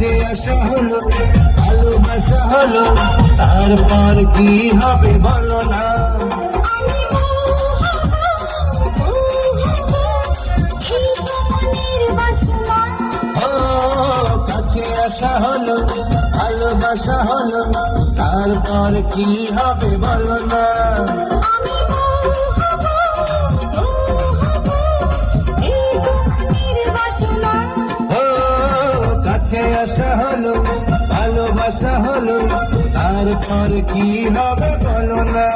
কাছে আসা হলো, ভালোবাসা হলো, তারপর কি হবে বলো না। কাছে আসা হলো, ভালোবাসা হলো, তারপর কি হবে বলো না। কাছে আসা হলো, ভালোবাসা হলো, তারপর কি হবে বলো না।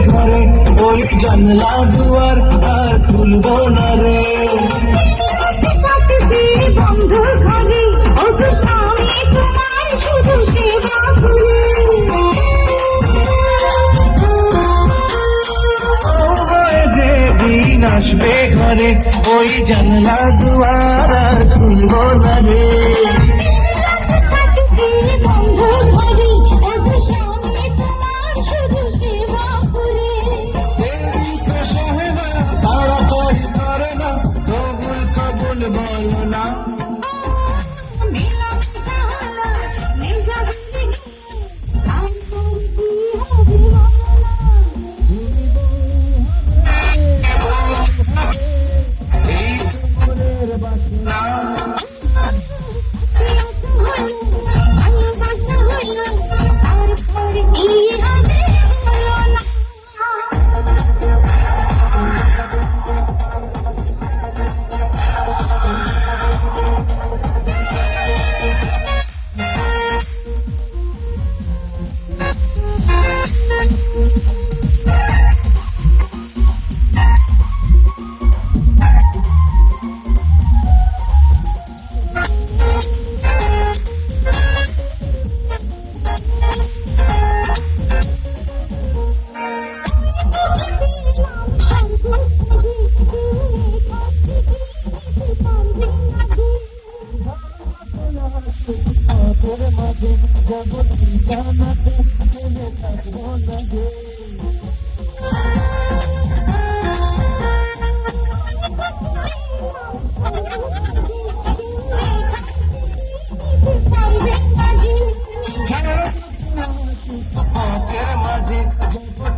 ঘরে ওই জানলা দুয়ার আর খুলবো না রে। বন্ধ ঘরে স্বামী তোমার শুধু সেবা যে দিন আসবে ঘরে ওই জানলা দুয়ার আর খুলবো না রে। বন্ধ ঘরে স্বামী তোমার শুধু সেবা করে। তাড়াতাড়ি করে না, কবুল কবুল বলো না।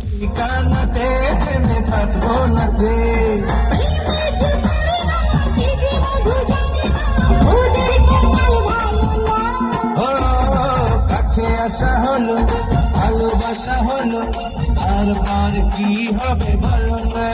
ঠিকানাতে থেমে থাকবো না যে। কাছে আসা হলো, ভালোবাসা হলো, তারপর কি হবে বলো না।